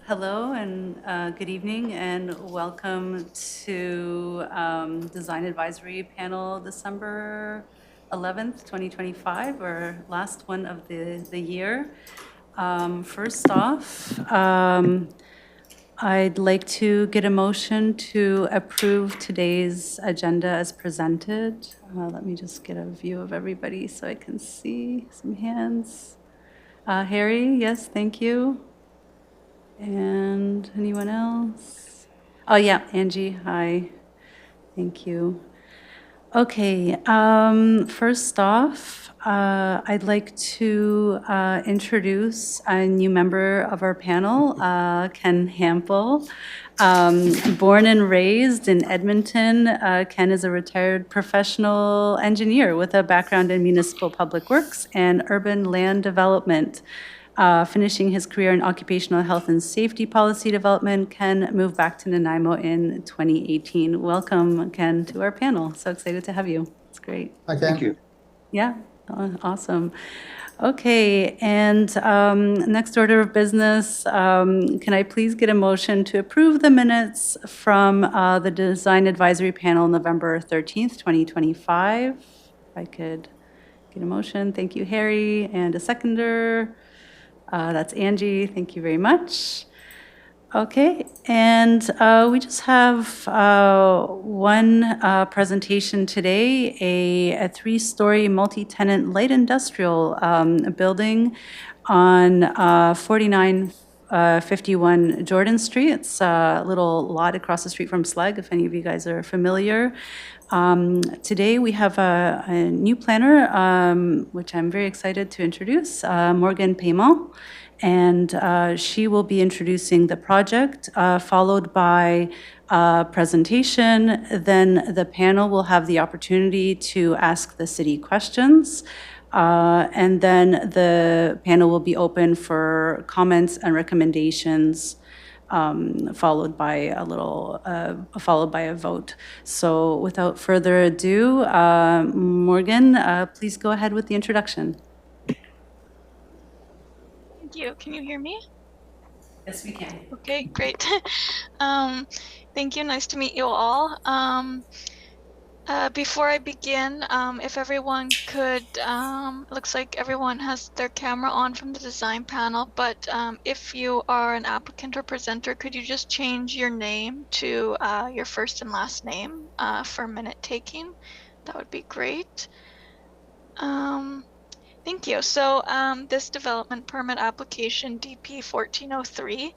Hello and good evening, and welcome to Design Advisory Panel December 11th, 2025, our last one of the year. First off, I'd like to get a motion to approve today's agenda as presented. Let me just get a view of everybody so I can see some hands. Harry, yes, thank you. And anyone else? Oh, yeah, Angie, hi. Thank you. Okay, first off, I'd like to introduce a new member of our panel, Ken Hampel. Born and raised in Edmonton, Ken is a retired professional engineer with a background in municipal public works and urban land development. Finishing his career in occupational health and safety policy development, Ken moved back to Nanaimo in 2018. Welcome, Ken, to our panel. So excited to have you. It's great. Hi, Ken. Thank you. Yeah, awesome. Okay, and next order of business, can I please get a motion to approve the minutes from the Design Advisory Panel November 13th, 2025? If I could get a motion. Thank you, Harry, and a seconder. That's Angie. Thank you very much. Okay, and we just have one presentation today, a three-story multi-tenant light industrial building on 4951 Jordan Street. It's a little lot across the street from SLEG, if any of you guys are familiar. Today we have a new planner, which I'm very excited to introduce, Morgan Paiement, and she will be introducing the project, followed by a presentation. Then the panel will have the opportunity to ask the city questions. And then the panel will be open for comments and recommendations, followed by a vote. So without further ado, Morgan, please go ahead with the introduction. Thank you. Can you hear me? Yes, we can. Okay, great. Thank you. Nice to meet you all. Before I begin, if everyone could, looks like everyone has their camera on from the design panel, but if you are an applicant or presenter, could you just change your name to your first and last name for minute taking? That would be great. Thank you. So this development permit application DP 1403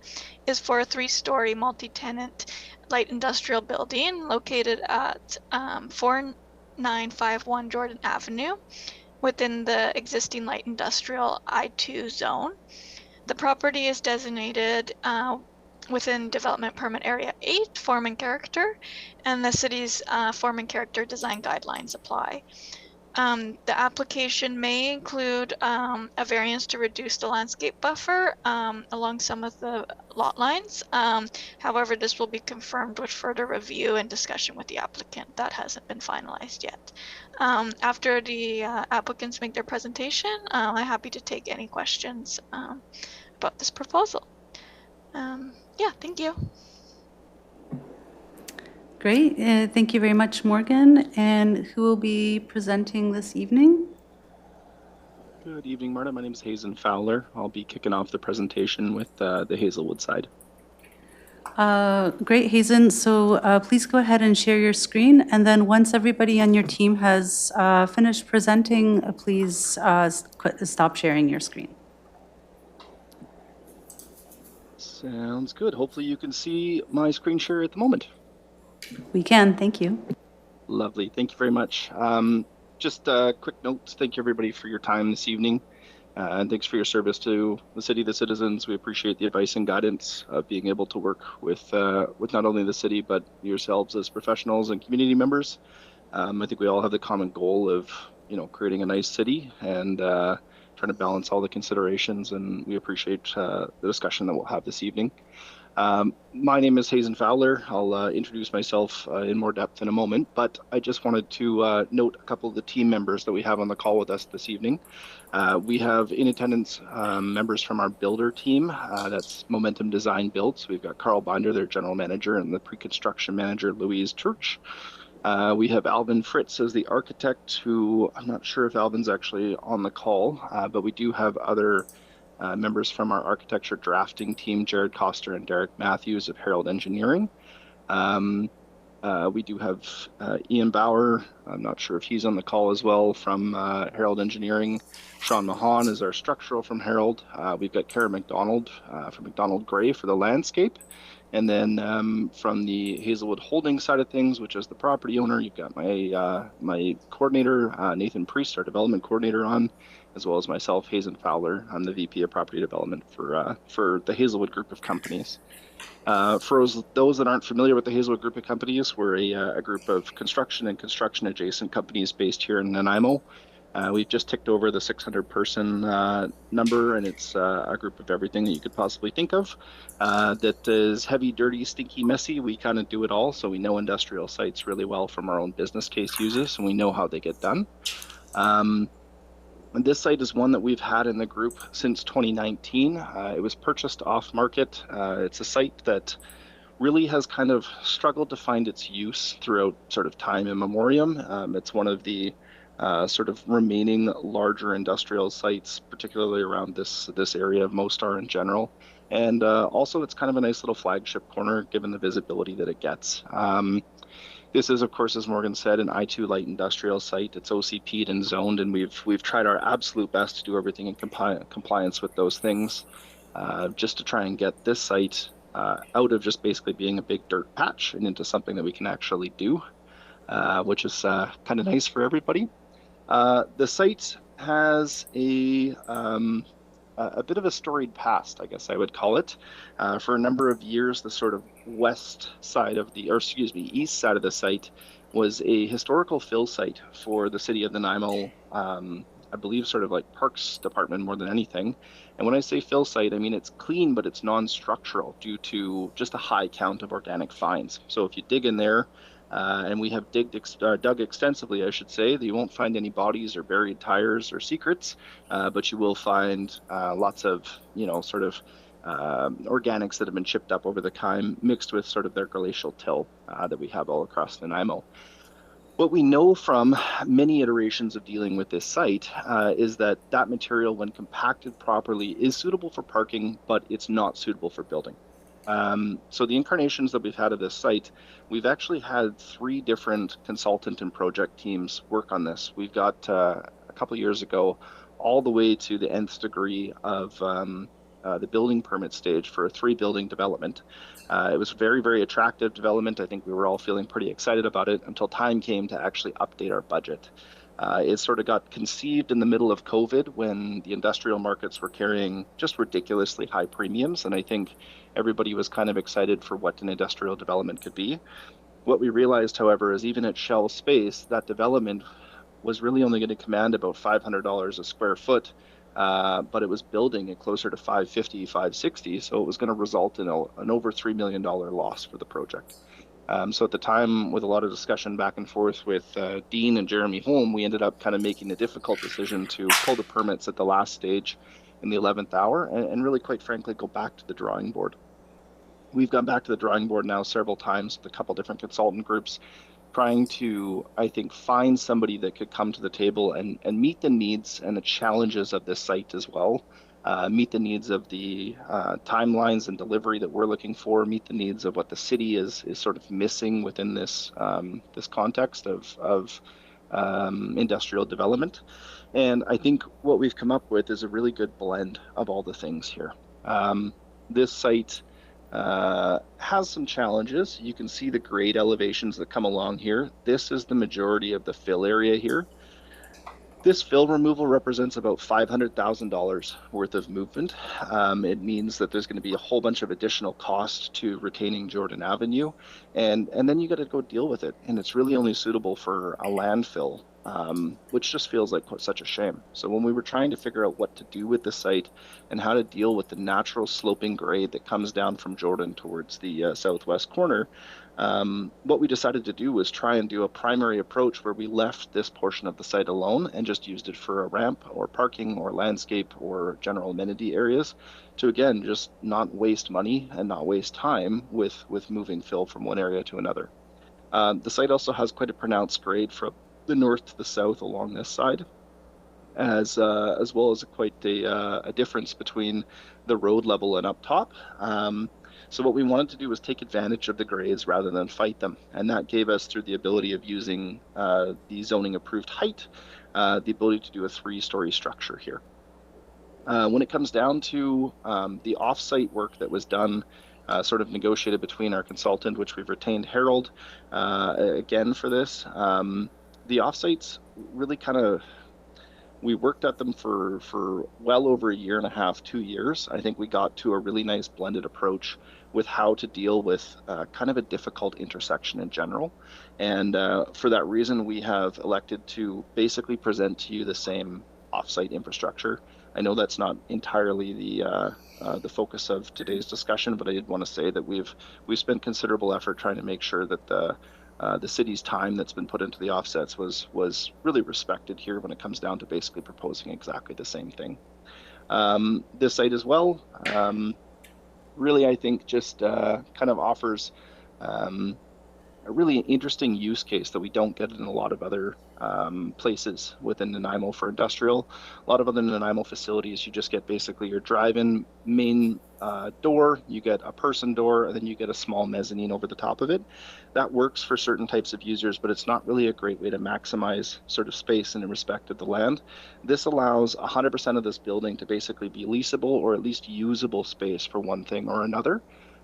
is for a three-story multi-tenant light industrial building located at 4951 Jordan Avenue within the existing light industrial I2 zone. The property is designated within development permit area 8, form and character, and the city's form and character design guidelines apply. The application may include a variance to reduce the landscape buffer along some of the lot lines. However, this will be confirmed with further review and discussion with the applicant. That hasn't been finalized yet. After the applicants make their presentation, I'm happy to take any questions about this proposal. Yeah, thank you. Great. Thank you very much, Morgan. And who will be presenting this evening? Good evening, Marta. My name is Hazen Fowler. I'll be kicking off the presentation with the Hazelwood side. Great, Hazen. So please go ahead and share your screen. And then once everybody on your team has finished presenting, please stop sharing your screen. Sounds good. Hopefully you can see my screen share at the moment. We can. Thank you. Lovely. Thank you very much. Just a quick note. Thank you, everybody, for your time this evening. And thanks for your service to the city, the citizens. We appreciate the advice and guidance of being able to work with not only the city, but yourselves as professionals and community members. I think we all have the common goal of, creating a nice city and trying to balance all the considerations. And we appreciate the discussion that we'll have this evening. My name is Hazen Fowler. I'll introduce myself in more depth in a moment, but I just wanted to note a couple of the team members that we have on the call with us this evening. We have in attendance members from our builder team. That's Momentum Design Build. So we've got Carl Binder, their general manager, and the pre-construction manager, Louise Church. We have Alvin Fritz as the architect, who I'm not sure if Alvin's actually on the call, but we do have other members from our architecture drafting team, Jared Coster and Derek Matthews of Herald Engineering. We do have Ian Bauer. I'm not sure if he's on the call as well from Herald Engineering. Sean Mahan is our structural from Herald. We've got Kara McDonald from McDonald Gray for the landscape. And then from the Hazelwood Holdings side of things, which is the property owner, you've got my coordinator, Nathan Priest, our development coordinator on, as well as myself, Hazen Fowler. I'm the VP of Property Development for the Hazelwood Group of Companies. For those that aren't familiar with the Hazelwood Group of Companies, we're a group of construction and construction adjacent companies based here in Nanaimo. We've just ticked over the 600-person number, and it's a group of everything that you could possibly think of. That is heavy, dirty, stinky, messy. We kind of do it all, so we know industrial sites really well from our own business case uses, and we know how they get done. And this site is one that we've had in the group since 2019. It was purchased off market. It's a site that really has kind of struggled to find its use throughout sort of time immemorial. It's one of the sort of remaining larger industrial sites, particularly around this area of Mostar in general. And also it's kind of a nice little flagship corner given the visibility that it gets. This is, of course, as Morgan said, an I2 light industrial site. It's OCP'd and zoned, and we've tried our absolute best to do everything in compliance with those things, just to try and get this site out of just basically being a big dirt patch and into something that we can actually do, which is kind of nice for everybody. The site has a bit of a storied past, I guess I would call it. For a number of years, the sort of east side of the site was a historical fill site for the city of Nanaimo. I believe sort of like Parks Department more than anything. And when I say fill site, I mean it's clean, but it's non-structural due to just a high count of organic finds. So if you dig in there, and we have dug extensively, I should say, that you won't find any bodies or buried tires or secrets, but you will find lots of, sort of organics that have been chipped up over the time, mixed with sort of their glacial till that we have all across Nanaimo. What we know from many iterations of dealing with this site is that material, when compacted properly, is suitable for parking, but it's not suitable for building. So the incarnations that we've had of this site, we've actually had 3 different consultant and project teams work on this. We've got a couple of years ago, all the way to the nth degree of the building permit stage for a 3-building development. It was very, very attractive development. I think we were all feeling pretty excited about it until time came to actually update our budget. It sort of got conceived in the middle of COVID when the industrial markets were carrying just ridiculously high premiums. And I think everybody was kind of excited for what an industrial development could be. What we realized, however, is even at shell space, that development was really only going to command about $500 a square foot, but it was building at closer to $550, $560. So it was going to result in an over $3 million loss for the project. So at the time, with a lot of discussion back and forth with Dean and Jeremy Holm, we ended up kind of making the difficult decision to pull the permits at the last stage in the 11th hour and really, quite frankly, go back to the drawing board. We've gone back to the drawing board now several times with a couple different consultant groups, trying to, I think, find somebody that could come to the table and meet the needs and the challenges of this site as well. Meet the needs of the timelines and delivery that we're looking for, meet the needs of what the city is sort of missing within this this context of industrial development. And I think what we've come up with is a really good blend of all the things here. This site has some challenges. You can see the grade elevations that come along here. This is the majority of the fill area here. This fill removal represents about $500,000 worth of movement. It means that there's going to be a whole bunch of additional cost to retaining Jordan Avenue, and then you got to go deal with it. And it's really only suitable for a landfill which just feels like such a shame. So when we were trying to figure out what to do with the site and how to deal with the natural sloping grade that comes down from Jordan towards the southwest corner, what we decided to do was try and do a primary approach where we left this portion of the site alone and just used it for a ramp or parking or landscape or general amenity areas to, again, just not waste money and not waste time with moving fill from one area to another. The site also has quite a pronounced grade from the north to the south along this side, as well as quite a difference between the road level and up top. So what we wanted to do was take advantage of the grades rather than fight them, and that gave us, through the ability of using the zoning approved height, the ability to do a 3-story structure here. When it comes down to the off-site work that was done, sort of negotiated between our consultant, which we've retained Harold again for this. The off-sites really we worked at them for well over a year and a half, 2 years. I think we got to a really nice blended approach with how to deal with kind of a difficult intersection in general. And for that reason, we have elected to basically present to you the same off-site infrastructure. I know that's not entirely the focus of today's discussion, but I did want to say that we've spent considerable effort trying to make sure that the city's time that's been put into the offsets was really respected here when it comes down to basically proposing exactly the same thing. This site as well, really, I think, just kind of offers a really interesting use case that we don't get in a lot of other places within Nanaimo for industrial. A lot of other Nanaimo facilities, you just get basically your drive-in main door, you get a person door, and then you get a small mezzanine over the top of it. That works for certain types of users, but it's not really a great way to maximize sort of space in respect of the land. This allows 100% of this building to basically be leasable or at least usable space for one thing or another.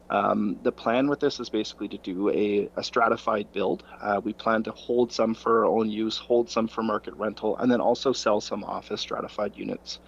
The plan with this is basically to do a stratified build. We plan to hold some for our own use, hold some for market rental, and then also sell some office stratified units.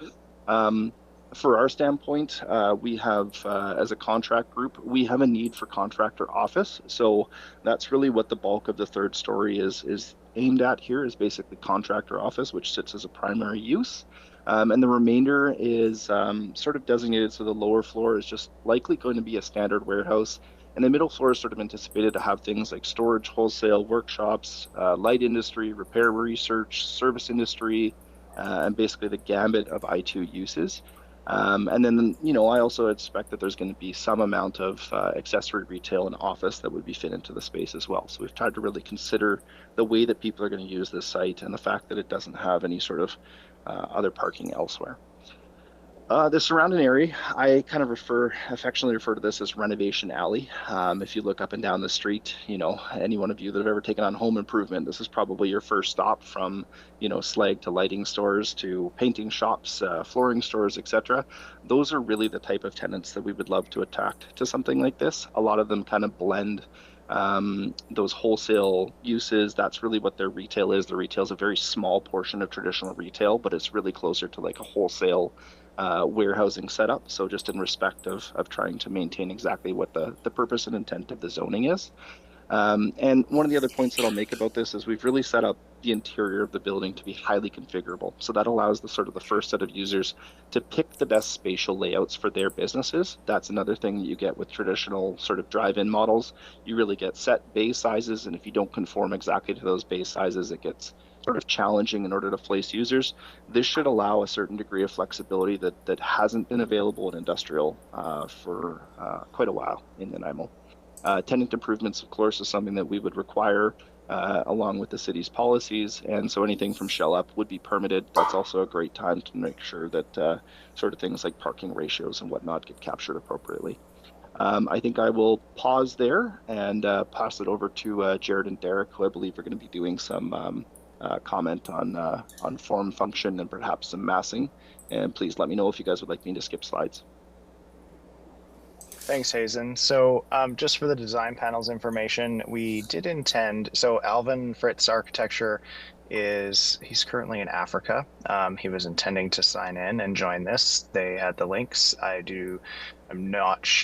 For our standpoint, we have, as a contract group, we have a need for contractor office. So that's really what the bulk of the 3rd story is aimed at here, is basically contractor office, which sits as a primary use. And the remainder is sort of designated, so the lower floor is just likely going to be a standard warehouse. And the middle floor is sort of anticipated to have things like storage, wholesale, workshops, light industry, repair research, service industry, and basically the gambit of I2 uses. And then, I also expect that there's going to be some amount of accessory retail and office that would be fit into the space as well. So we've tried to really consider the way that people are going to use this site and the fact that it doesn't have any sort of other parking elsewhere. The surrounding area, I kind of affectionately refer to this as Renovation Alley. If you look up and down the street, any one of you that have ever taken on home improvement, this is probably your first stop from, slag to lighting stores to painting shops, flooring stores, etc. Those are really the type of tenants that we would love to attract to something like this. A lot of them kind of blend those wholesale uses. That's really what their retail is. The retail is a very small portion of traditional retail, but it's really closer to like a wholesale warehousing setup. So just in respect of trying to maintain exactly what the purpose and intent of the zoning is. And one of the other points that I'll make about this is we've really set up the interior of the building to be highly configurable. So that allows the first set of users to pick the best spatial layouts for their businesses. That's another thing that you get with traditional sort of drive-in models. You really get set bay sizes, and if you don't conform exactly to those bay sizes, it gets sort of challenging in order to place users. This should allow a certain degree of flexibility that hasn't been available in industrial for quite a while in Nanaimo. Tenant improvements, of course, is something that we would require along with the city's policies, and so anything from shell up would be permitted. That's also a great time to make sure that sort of things like parking ratios and whatnot get captured appropriately. I think I will pause there and pass it over to Jared and Derek, who I believe are going to be doing some comment on form, function, and perhaps some massing. And please let me know if you guys would like me to skip slides. Thanks, Hazen. So just for the design panels information, we did intend, so Alvin Fritz Architecture he's currently in Africa. He was intending to sign in and join this. They had the links.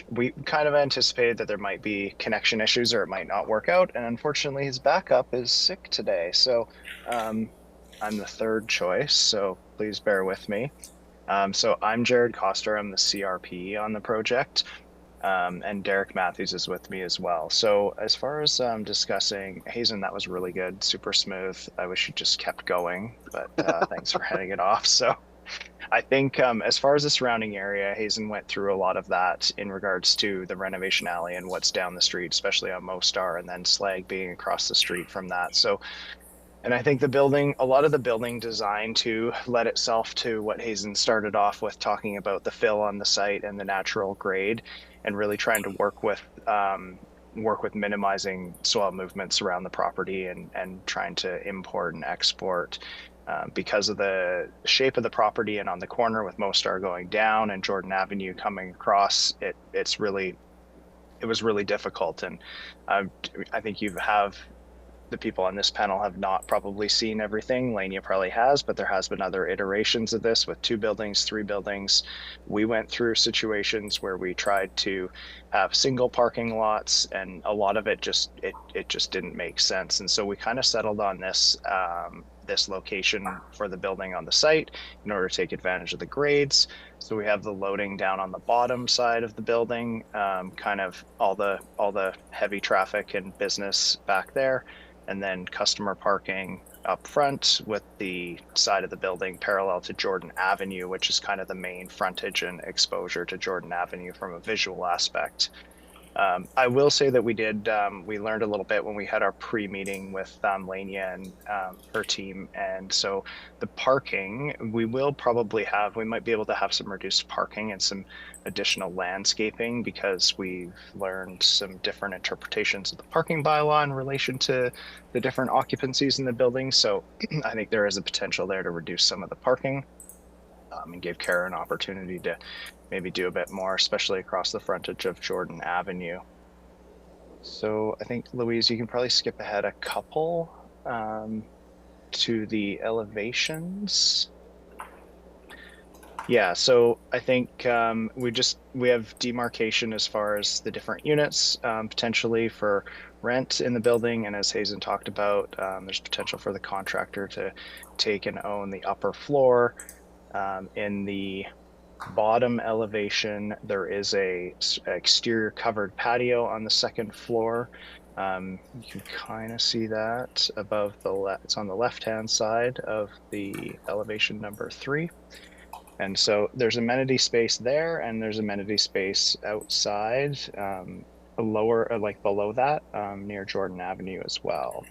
We kind of anticipated that there might be connection issues or it might not work out. And unfortunately, his backup is sick today. So I'm the third choice, so please bear with me. So I'm Jared Coster. I'm the CRP on the project. And Derek Matthews is with me as well. So as far as discussing Hazen, that was really good, super smooth. I wish you just kept going, but thanks for heading it off. So I think as far as the surrounding area, Hazen went through a lot of that in regards to the renovation alley and what's down the street, especially on Mostar, and then Slag being across the street from that. So, and I think the building, a lot of the building design to led itself to what Hazen started off with, talking about the fill on the site and the natural grade, and really trying to work with minimizing soil movements around the property, and trying to import and export. Because of the shape of the property and on the corner with Mostar going down and Jordan Avenue coming across, it was really difficult. And I think the people on this panel have not probably seen everything. Lania probably has, but there has been other iterations of this with 2 buildings, 3 buildings. We went through situations where we tried to have single parking lots, and a lot of it just didn't make sense. And so we kind of settled on this location for the building on the site in order to take advantage of the grades. So we have the loading down on the bottom side of the building, kind of all the heavy traffic and business back there, and then customer parking up front with the side of the building parallel to Jordan Avenue, which is kind of the main frontage and exposure to Jordan Avenue from a visual aspect. I will say that we learned a little bit when we had our pre-meeting with Lania and her team. And so the parking, we might be able to have some reduced parking and some additional landscaping, because we've learned some different interpretations of the parking bylaw in relation to the different occupancies in the building. So I think there is a potential there to reduce some of the parking, and give Kara an opportunity to maybe do a bit more, especially across the frontage of Jordan Avenue. So I think, Louise, you can probably skip ahead a couple to the elevations. Yeah, so I think we have demarcation as far as the different units, potentially for rent in the building. And as Hazen talked about, there's potential for the contractor to take and own the upper floor. In the bottom elevation, there is a exterior covered patio on the second floor. You can kind of see that above it's on the left-hand side of the elevation number 3. And so there's amenity space there, and there's amenity space outside, below that, near Jordan Avenue as well.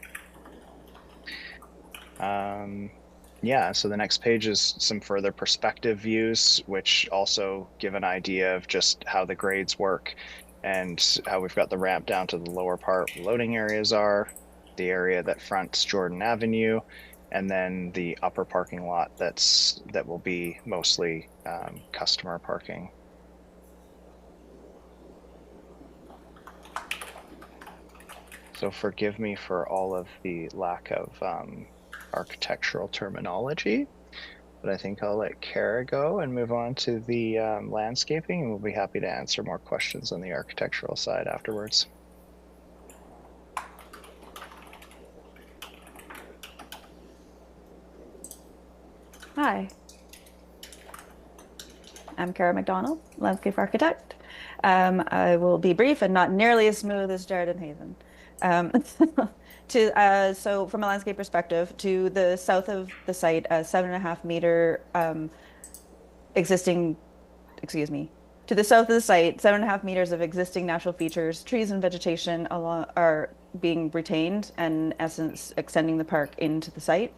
Yeah, so the next page is some further perspective views, which also give an idea of just how the grades work and how we've got the ramp down to the lower part where loading areas are, the area that fronts Jordan Avenue, and then the upper parking lot that will be mostly customer parking. So forgive me for all of the lack of architectural terminology, but I think I'll let Kara go and move on to the landscaping, and we'll be happy to answer more questions on the architectural side afterwards. Hi, I'm Kara McDonald, landscape architect. I will be brief and not nearly as smooth as Jared and Hazen. So from a landscape perspective, to the south of the site, a 7.5 meter to the south of the site, 7.5 meters of existing natural features, trees and vegetation are being retained, and in essence extending the park into the site.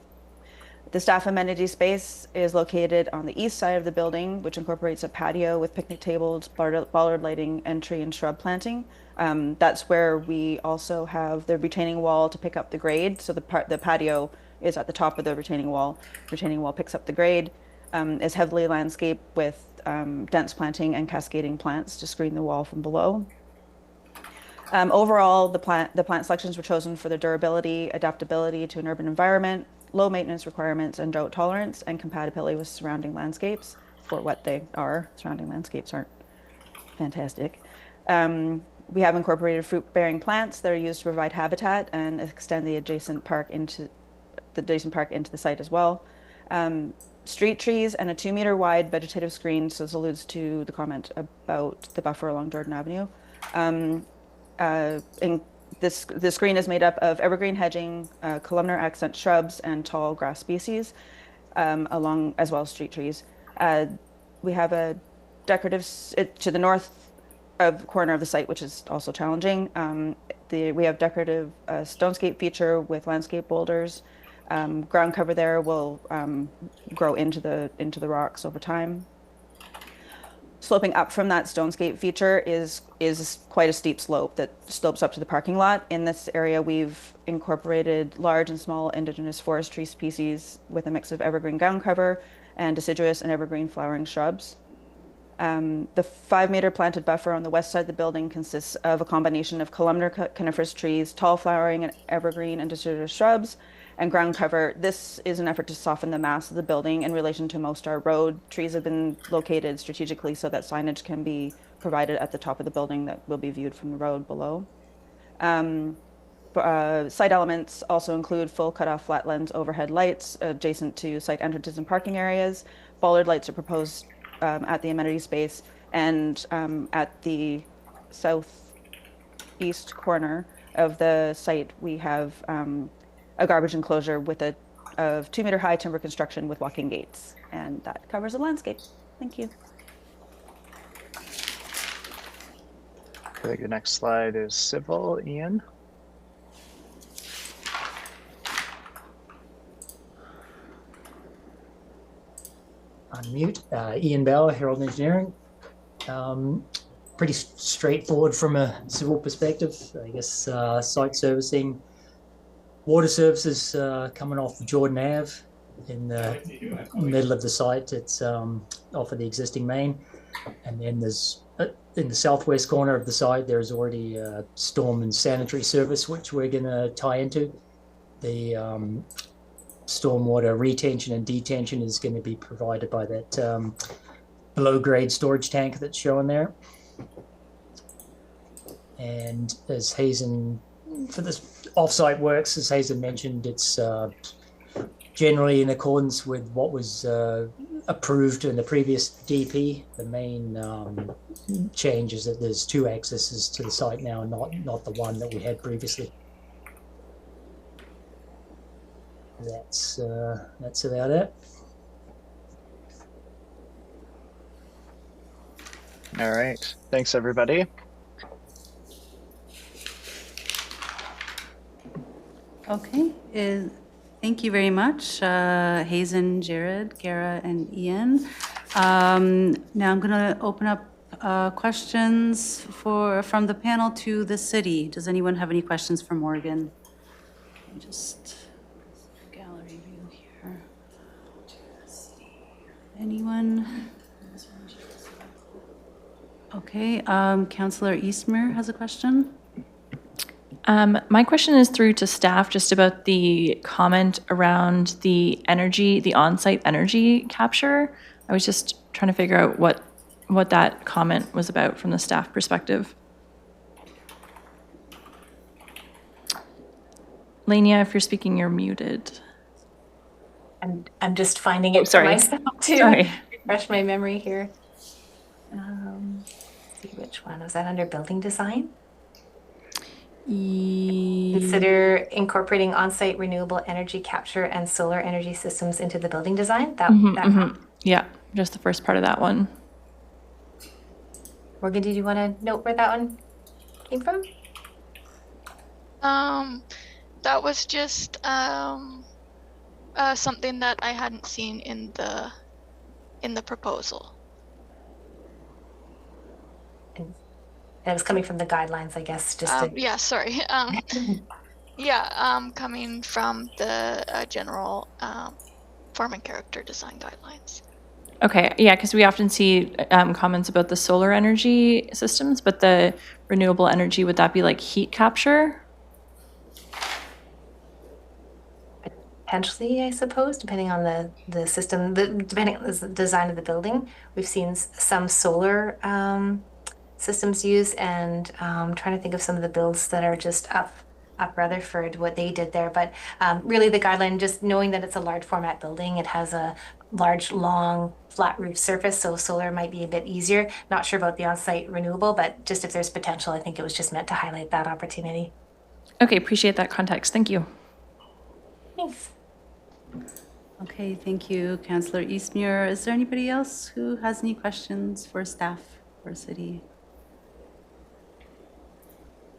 The staff amenity space is located on the east side of the building, which incorporates a patio with picnic tables, bollard lighting, and tree and shrub planting. That's where we also have the retaining wall to pick up the grade. So the patio is at the top of the retaining wall. Retaining wall picks up the grade. Is heavily landscaped with dense planting and cascading plants to screen the wall from below. Overall, the plant selections were chosen for their durability, adaptability to an urban environment, low maintenance requirements, and drought tolerance, and compatibility with surrounding landscapes for what they are. Surrounding landscapes aren't fantastic. We have incorporated fruit-bearing plants that are used to provide habitat and extend the adjacent park into the adjacent park into the site as well. Street trees and a 2-meter wide vegetative screen. So this alludes to the comment about the buffer along Jordan Avenue. The screen is made up of evergreen hedging, columnar accent shrubs, and tall grass species, along as well as street trees. We have a decorative to the north of corner of the site, which is also challenging. We have decorative stonescape feature with landscape boulders. Ground cover there will grow into the rocks over time. Sloping up from that stonescape feature is quite a steep slope that slopes up to the parking lot. In this area, we've incorporated large and small indigenous forestry species with a mix of evergreen ground cover and deciduous and evergreen flowering shrubs. The 5-meter planted buffer on the west side of the building consists of a combination of columnar coniferous trees, tall flowering and evergreen and deciduous shrubs, and ground cover. This is an effort to soften the mass of the building in relation to Mostar Road. Trees have been located strategically so that signage can be provided at the top of the building that will be viewed from the road below. Site elements also include full cutoff flat lens overhead lights adjacent to site entrances and parking areas. Bollard lights are proposed at the amenity space, and at the southeast corner of the site we have a garbage enclosure with of 2-meter high timber construction with walking gates, and that covers the landscape. Thank you. I think the next slide is civil, Ian. Unmute. Ian Bauer, Herald Engineering. Pretty straightforward from a civil perspective. I guess site servicing, water services coming off Jordan Ave in the middle of the site. It's off of the existing main. And then there's, in the southwest corner of the site, there's already a storm and sanitary service, which we're going to tie into. The stormwater retention and detention is going to be provided by that below grade storage tank that's shown there. And as Hazen, for this offsite works, as Hazen mentioned, it's generally in accordance with what was approved in the previous DP. The main change is that there's 2 accesses to the site now, not the one that we had previously. That's about it. All right. Thanks, everybody. Okay, thank you very much, Hazen, Jared, Gara, and Ian. Now I'm going to open up questions from the panel to the city. Does anyone have any questions for Morgan? Just gallery view here. Anyone? Okay, Councillor Eastmer has a question. My question is through to staff just about the comment around the energy, the on-site energy capture. I was just trying to figure out what that comment was about from the staff perspective. Lania, if you're speaking, you're muted. I'm just finding it sorry. for myself to Sorry. refresh my memory here. See which one was that under building design? Consider incorporating on-site renewable energy capture and solar energy systems into the building design. Yeah, just the first part of that one. Morgan, did you want to note where that one came from? That was just something that I hadn't seen in the proposal. That was coming from the guidelines, I guess. Yeah, sorry. Coming from the general form and character design guidelines. Okay, yeah, because we often see comments about the solar energy systems, but the renewable energy, would that be like heat capture? Potentially, I suppose, depending on the system, depending on the design of the building. We've seen some solar systems used, and trying to think of some of the builds that are just up up Rutherford, what they did there. But really the guideline, just knowing that it's a large format building, it has a large, long, flat roof surface, so solar might be a bit easier. Not sure about the on-site renewable, but just if there's potential, I think it was just meant to highlight that opportunity. Okay, appreciate that context. Thank you. Thanks. Okay, thank you, Councillor Eastmuir. Is there anybody else who has any questions for staff or city?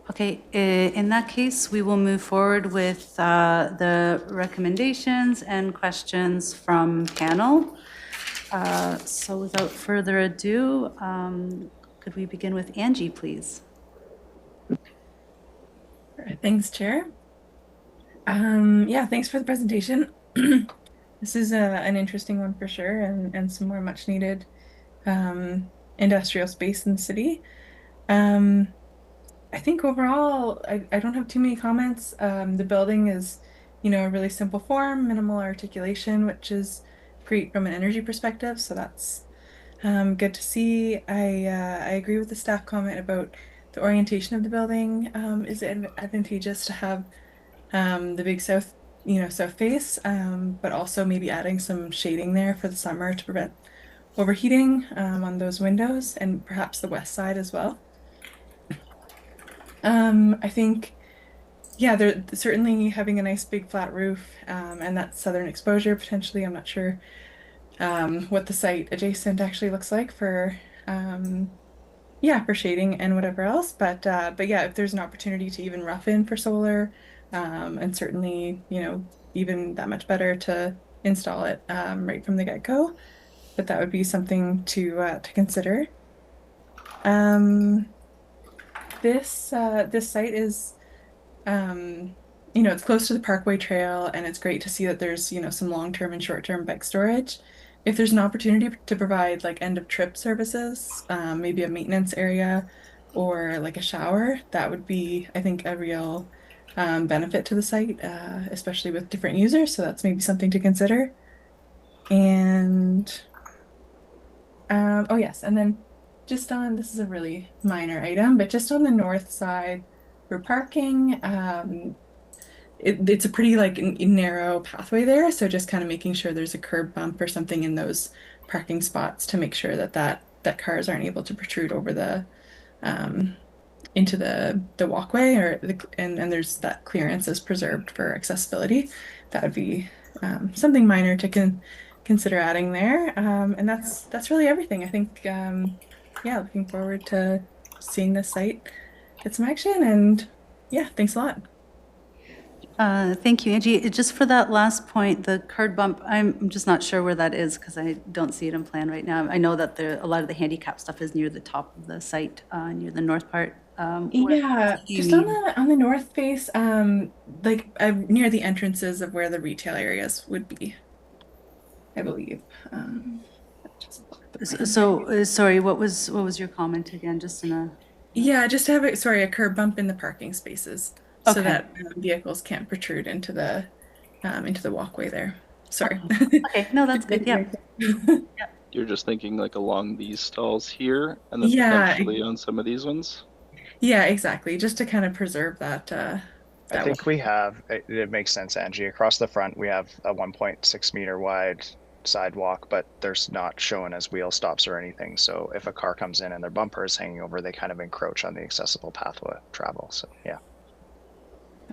Okay, in that case, we will move forward with the recommendations and questions from panel. So without further ado, could we begin with Angie, please? Thanks, Chair. Yeah, thanks for the presentation. This is an interesting one for sure, and some more much needed industrial space in the city. I think overall, I don't have too many comments. The building is, a really simple form, minimal articulation, which is great from an energy perspective. So that's good to see. I agree with the staff comment about the orientation of the building. Is it advantageous to have the big south face, but also maybe adding some shading there for the summer to prevent overheating on those windows, and perhaps the west side as well. I think, yeah, they're certainly having a nice big flat roof, and that southern exposure potentially. I'm not sure what the site adjacent actually looks like for shading and whatever else. But yeah, if there's an opportunity to even rough in for solar, and certainly, even that much better to install it right from the get-go. But that would be something to consider. This site is, it's close to the Parkway Trail, and it's great to see that there's, some long-term and short-term bike storage. If there's an opportunity to provide like end-of-trip services, maybe a maintenance area or like a shower, that would be, I think, a real benefit to the site, especially with different users. So that's maybe something to consider. And oh yes, and then just on, this is a really minor item, but just on the north side for parking, it's a pretty narrow pathway there. So just kind of making sure there's a curb bump or something in those parking spots to make sure that cars aren't able to protrude over the into the walkway, and there's that clearance is preserved for accessibility. That would be something minor to consider adding there. And that's really everything. I think, yeah, looking forward to seeing this site get some action, and yeah, thanks a lot. Thank you, Angie. Just for that last point, the curb bump, I'm just not sure where that is because I don't see it in plan right now. I know that a lot of the handicap stuff is near the top of the site, near the north part. Yeah, just on the north face, near the entrances of where the retail areas would be, I believe. So, sorry, what was your comment again? Just in a... Yeah, just to have a curb bump in the parking spaces, so Okay. that vehicles can't protrude into the walkway there. Sorry. Okay, no, that's good. Yeah. You're just thinking like along these stalls here, and then Yeah. potentially on some of these ones? Yeah, exactly. Just to kind of preserve that. I think we have, it makes sense, Angie. Across the front, we have a 1.6 meter wide sidewalk, but there's not shown as wheel stops or anything. So if a car comes in and their bumper is hanging over, they kind of encroach on the accessible pathway of travel. So yeah.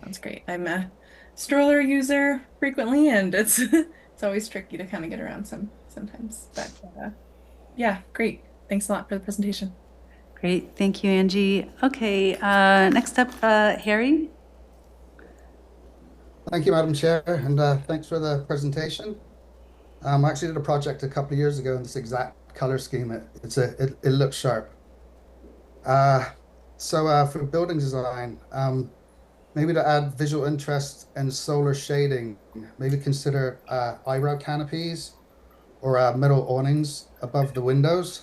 Sounds great. I'm a stroller user frequently, and it's it's always tricky to kind of get around sometimes. But yeah, great. Thanks a lot for the presentation. Great. Thank you, Angie. Okay, next up, Harry. Thank you, Madam Chair, and thanks for the presentation. I actually did a project a couple of years ago in this exact color scheme. It looks sharp. So for building design, maybe to add visual interest and solar shading, maybe consider eyebrow canopies or metal awnings above the windows.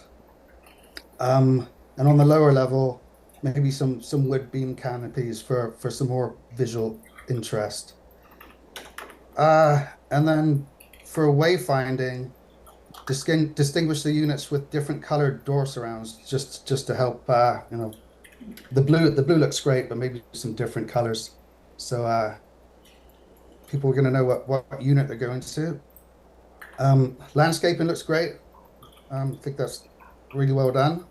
And on the lower level, maybe some wood beam canopies for some more visual interest. And then for wayfinding, distinguish the units with different colored door surrounds, just to help. The blue looks great, but maybe some different colors. So people are going to know what unit they're going to. Landscaping looks great. I think that's really well done.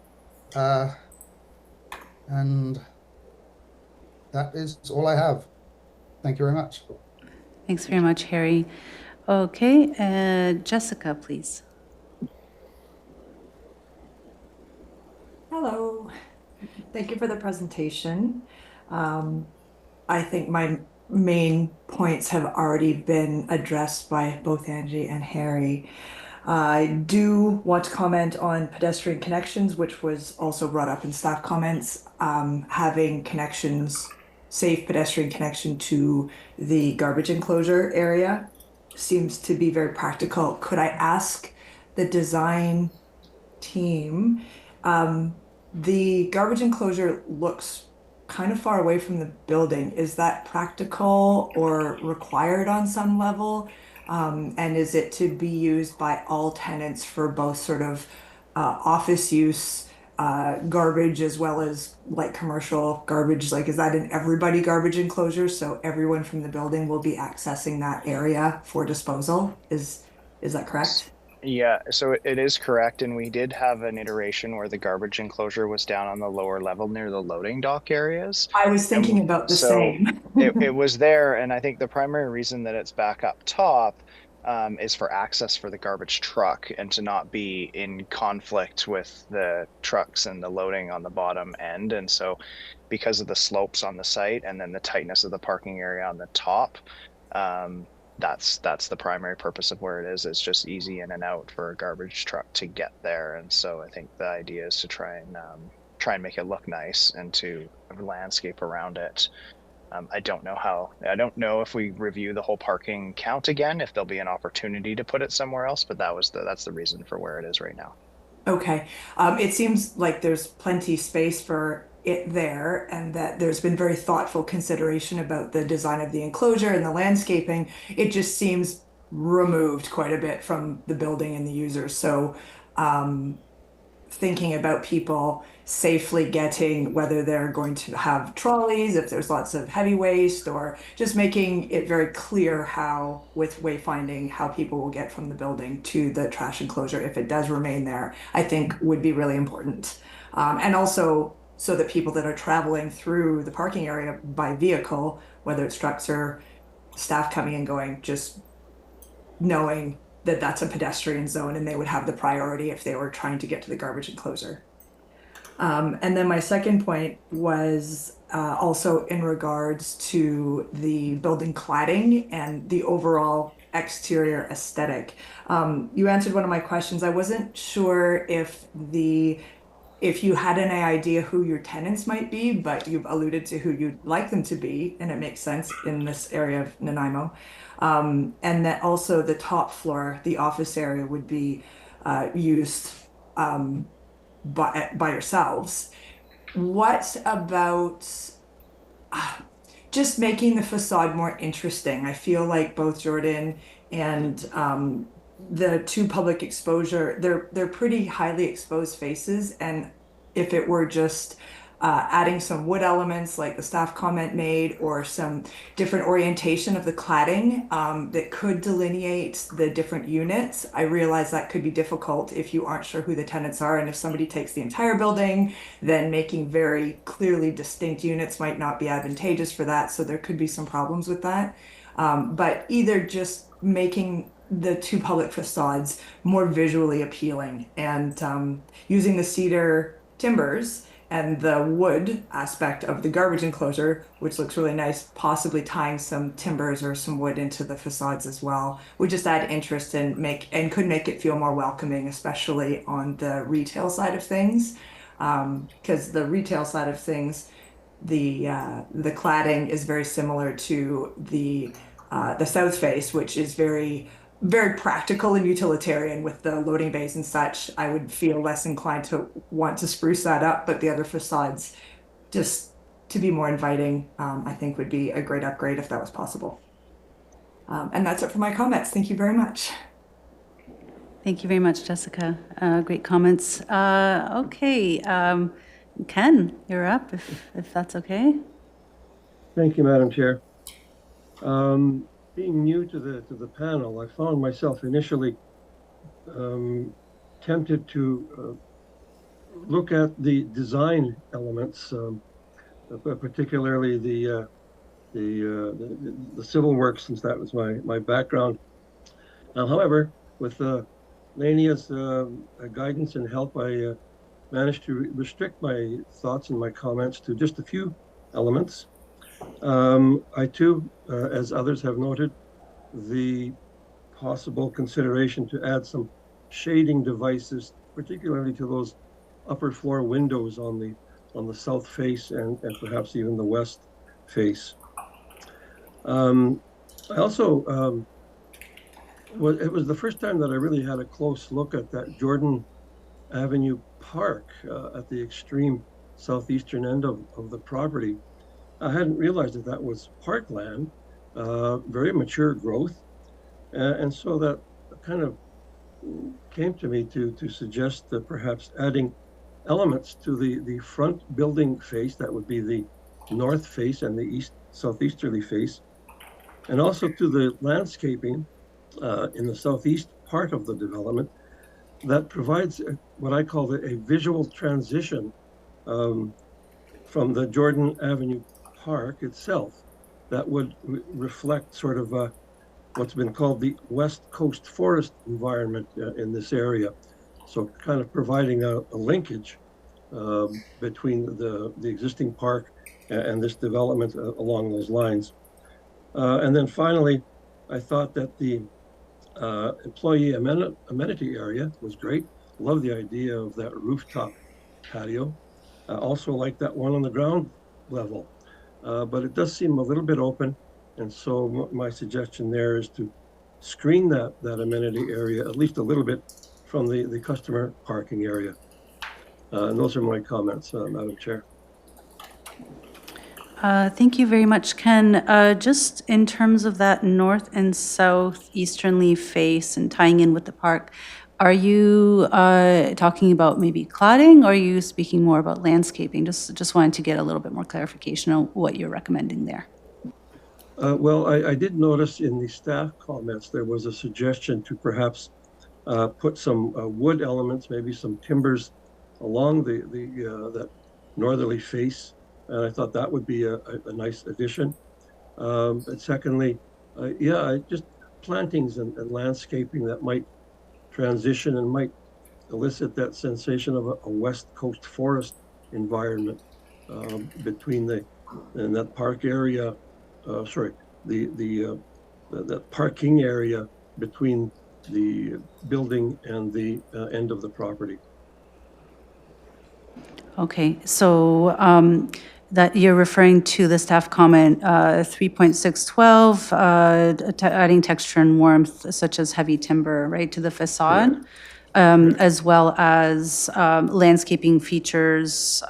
And that is all I have. Thank you very much. Thanks very much, Harry. Okay, Jessica, please. Hello. Thank you for the presentation. I think my main points have already been addressed by both Angie and Harry. I do want to comment on pedestrian connections, which was also brought up in staff comments. Having connections, safe pedestrian connection to the garbage enclosure area seems to be very practical. Could I ask the design team, the garbage enclosure looks kind of far away from the building. Is that practical or required on some level? And is it to be used by all tenants for both sort of office use, garbage, as well as like commercial garbage? Like, is that an everybody garbage enclosure? So everyone from the building will be accessing that area for disposal? Is that correct? Yeah, so it is correct, and we did have an iteration where the garbage enclosure was down on the lower level near the loading dock areas. I was thinking about the same. it was there, and I think the primary reason that it's back up top is for access for the garbage truck and to not be in conflict with the trucks and the loading on the bottom end. And so because of the slopes on the site and then the tightness of the parking area on the top, that's the primary purpose of where it is. It's just easy in and out for a garbage truck to get there. And so I think the idea is to try and make it look nice and to landscape around it. I don't know if we review the whole parking count again, if there'll be an opportunity to put it somewhere else, but that's the reason for where it is right now. Okay. It seems like there's plenty space for it there, and that there's been very thoughtful consideration about the design of the enclosure and the landscaping. It just seems removed quite a bit from the building and the users. So thinking about people safely getting, whether they're going to have trolleys, if there's lots of heavy waste, or just making it very clear how, with wayfinding, how people will get from the building to the trash enclosure if it does remain there, I think would be really important. And also so that people that are traveling through the parking area by vehicle, whether it's trucks or staff coming and going, just knowing that that's a pedestrian zone and they would have the priority if they were trying to get to the garbage enclosure. And then my second point was also in regards to the building cladding and the overall exterior aesthetic. You answered one of my questions. I wasn't sure if you had any idea who your tenants might be, but you've alluded to who you'd like them to be, and it makes sense in this area of Nanaimo. And that also the top floor, the office area, would be used by yourselves. What about just making the facade more interesting? I feel like both Jordan and the two public exposure, they're pretty highly exposed faces, and if it were just adding some wood elements like the staff comment made, or some different orientation of the cladding that could delineate the different units. I realize that could be difficult if you aren't sure who the tenants are, and if somebody takes the entire building, then making very clearly distinct units might not be advantageous for that, so there could be some problems with that. But either just making the two public facades more visually appealing, and using the cedar timbers and the wood aspect of the garbage enclosure, which looks really nice, possibly tying some timbers or some wood into the facades as well, would just add interest and could make it feel more welcoming, especially on the retail side of things. Because the retail side of things, the cladding is very similar to the south face, which is very practical and utilitarian with the loading bays and such. I would feel less inclined to want to spruce that up, but the other facades, just to be more inviting, I think would be a great upgrade if that was possible. And that's it for my comments. Thank you very much. Thank you very much, Jessica. Great comments. Okay, Ken, you're up, if that's okay. Thank you, Madam Chair. Being new to the panel, I found myself initially tempted to look at the design elements, particularly the civil works, since that was my background. However, with Lania's guidance and help, I managed to restrict my thoughts and my comments to just a few elements. I too, as others have noted, the possible consideration to add some shading devices, particularly to those upper floor windows on the south face and perhaps even the west face. I also, it was the first time that I really had a close look at that Jordan Avenue Park at the extreme southeastern end of the property. I hadn't realized that that was parkland, very mature growth. And so that kind of came to me to suggest that perhaps adding elements to the front building face, that would be the north face and the southeasterly face, and also to the landscaping in the southeast part of the development that provides what I call a visual transition from the Jordan Avenue Park itself that would reflect sort of what's been called the West Coast forest environment in this area. So kind of providing a linkage between the existing park and this development along those lines. And then finally, I thought that the employee amenity area was great. Love the idea of that rooftop patio. I also like that one on the ground level, but it does seem a little bit open. And so my suggestion there is to screen that amenity area at least a little bit from the customer parking area. And those are my comments, Madam Chair. Thank you very much, Ken. Just in terms of that north and south easternly face and tying in with the park, are you talking about maybe cladding, or are you speaking more about landscaping? Just wanted to get a little bit more clarification on what you're recommending there. Well, I did notice in the staff comments there was a suggestion to perhaps put some wood elements, maybe some timbers along that northerly face. And I thought that would be a nice addition. And secondly, just plantings and landscaping that might transition and might elicit that sensation of a West Coast forest environment between that park area. That parking area between the building and the end of the property. Okay, so that you're referring to the staff comment 3.612, adding texture and warmth such as heavy timber, right, to the facade, as well as landscaping features,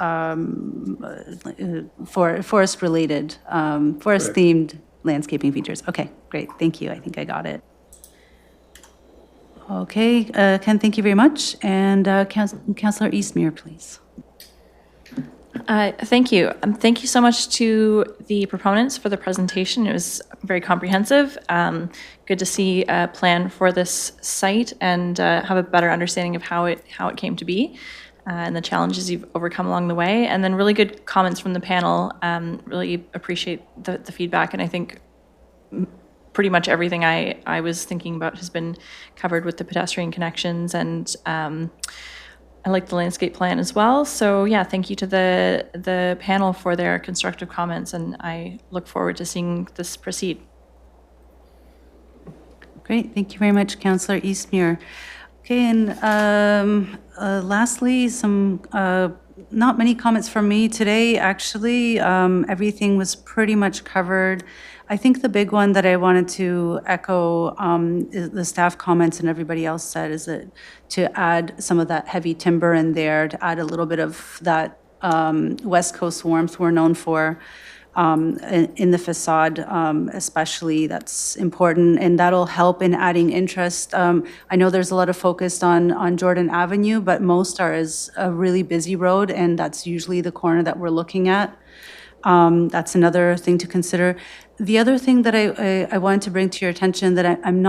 forest-related, forest-themed landscaping features. Okay, great, thank you. I think I got it. Okay, Ken, thank you very much. And Councillor Eastmere, please. Thank you. Thank you so much to the proponents for the presentation. It was very comprehensive. Good to see a plan for this site and have a better understanding of how it came to be and the challenges you've overcome along the way. And then really good comments from the panel. Really appreciate the feedback. And I think pretty much everything I was thinking about has been covered with the pedestrian connections, and I like the landscape plan as well. So yeah, thank you to the panel for their constructive comments, and I look forward to seeing this proceed. Great, thank you very much, Councillor Eastmere. Okay, and lastly, some not many comments from me today, actually. Everything was pretty much covered. I think the big one that I wanted to echo the staff comments and everybody else said is that to add some of that heavy timber in there, to add a little bit of that West Coast warmth we're known for in the facade, especially, that's important, and that'll help in adding interest. I know there's a lot of focus on Jordan Avenue, but Mostar is a really busy road, and that's usually the corner that we're looking at. That's another thing to consider. The other thing that I wanted to bring to your attention that I'm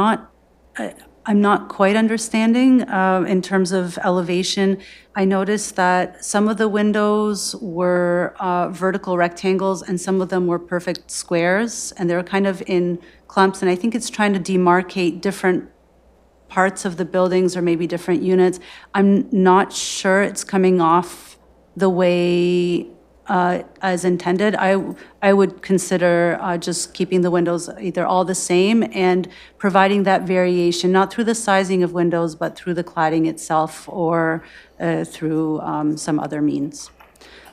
not quite understanding in terms of elevation. I noticed that some of the windows were vertical rectangles and some of them were perfect squares, and they're kind of in clumps, and I think it's trying to demarcate different parts of the buildings or maybe different units. I'm not sure it's coming off the way as intended. I would consider just keeping the windows either all the same and providing that variation, not through the sizing of windows, but through the cladding itself or through some other means.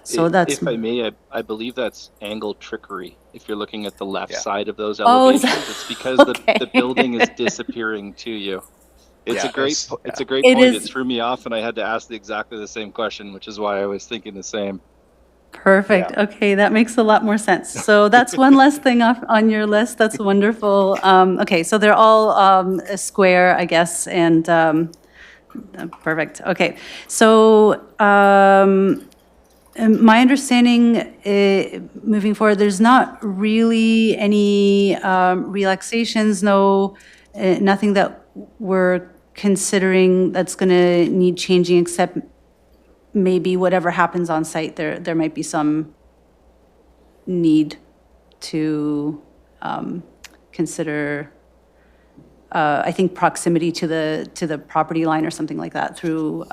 So that's. If I may, I believe that's angle trickery. If you're looking at the left side of those Oh, is elevations, that- it's because okay. the building is disappearing to you. It's Yeah, a great it's- it's a great It point. is- It threw me off, and I had to ask exactly the same question, which is why I was thinking the same. Perfect. Yeah. Okay, that makes a lot more sense. So that's one less thing off on your list. That's wonderful. Okay, so they're all a square, I guess, and perfect. Okay, so my understanding, moving forward, there's not really any relaxations, nothing that we're considering that's going to need changing, except maybe whatever happens on site, there might be some need to consider, I think, proximity to the property line or something like that through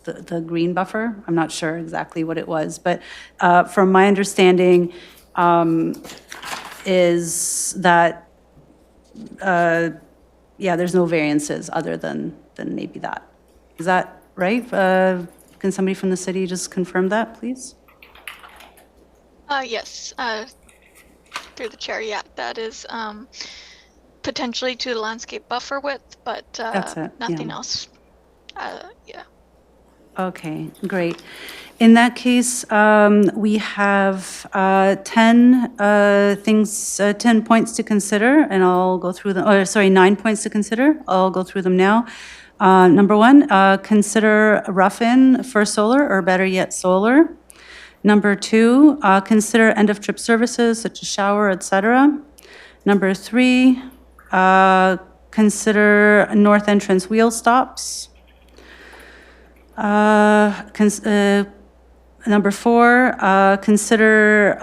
the green buffer. I'm not sure exactly what it was, but from my understanding is that, yeah, there's no variances other than maybe that. Is that right? Can somebody from the city just confirm that, please? Yes, through the chair, yeah, that is potentially to the landscape buffer width, but That's it, nothing yeah. else. Yeah. Okay, great. In that case, we have 10 things, 10 points to consider, and I'll go through them, or sorry, 9 points to consider. I'll go through them now. Number one, consider rough-in for solar, or better yet, solar. Number two, consider end-of-trip services such as shower, etc. Number three, consider north entrance wheel stops. Number four, consider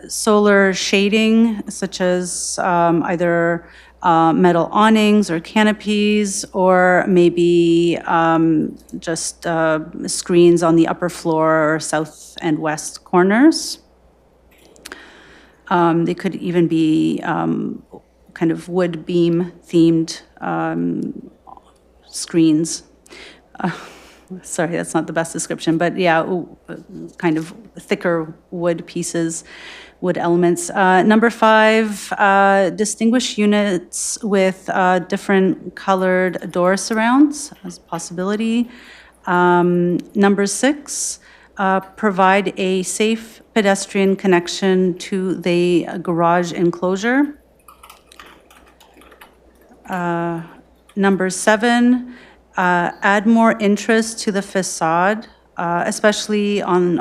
solar shading, such as either metal awnings or canopies, or maybe just screens on the upper floor or south and west corners. They could even be kind of wood beam themed screens. Sorry, that's not the best description, but yeah, kind of thicker wood pieces, wood elements. Number five, distinguish units with different colored door surrounds as a possibility. Number six, provide a safe pedestrian connection to the garage enclosure. Number seven, add more interest to the facade, especially on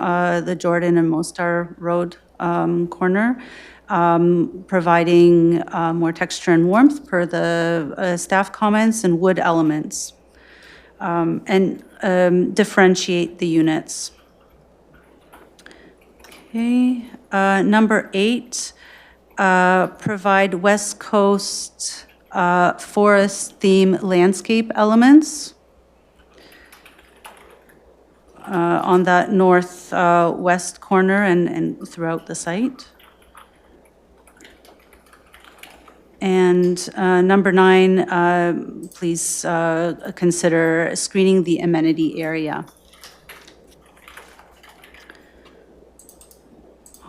the Jordan and Mostar Road corner, providing more texture and warmth per the staff comments and wood elements, and differentiate the units. Okay, number eight, provide West Coast forest theme landscape elements on that northwest corner and throughout the site. And number nine, please consider screening the amenity area.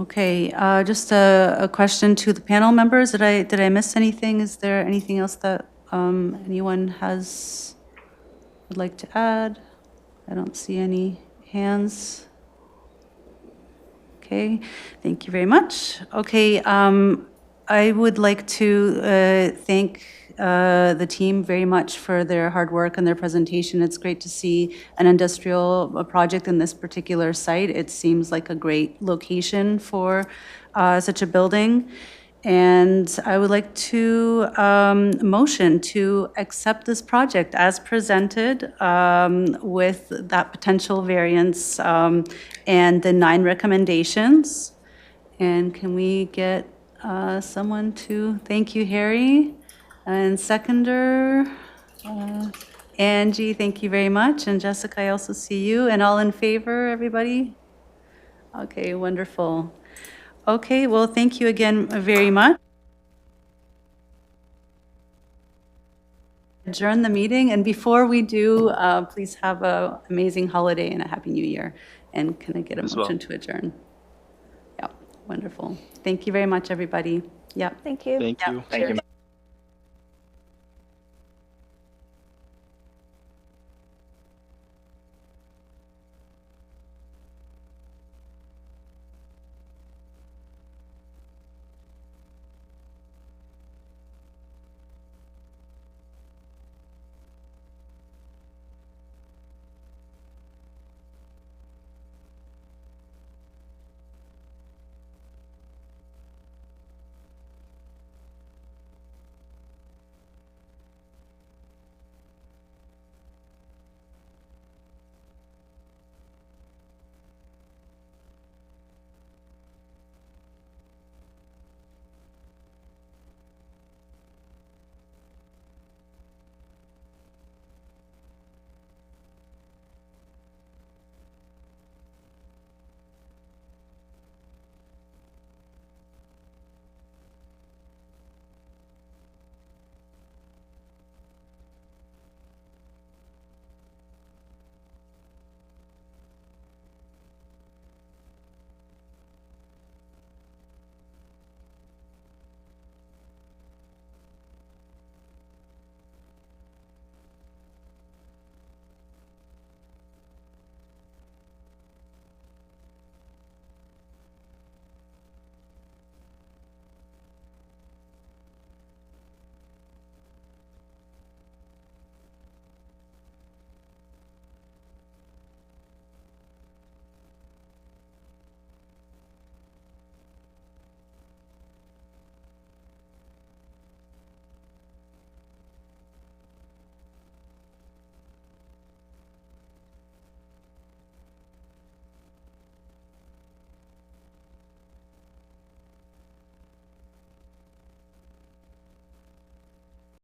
Okay, just a question to the panel members. Did I miss anything? Is there anything else that anyone would like to add? I don't see any hands. Okay, thank you very much. Okay, I would like to thank the team very much for their hard work and their presentation. It's great to see an industrial project in this particular site. It seems like a great location for such a building. And I would like to motion to accept this project as presented with that potential variance and the 9 recommendations. And can we get someone to, thank you, Harry, and seconder, Angie, thank you very much, and Jessica, I also see you, and all in favor, everybody? Okay, wonderful. Okay, well, thank you again very much. Adjourn the meeting, and before we do, please have an amazing holiday and a happy new year. And can I get a motion to adjourn? Yeah, wonderful. Thank you very much, everybody. Yeah. Thank you. Thank you. Thank you.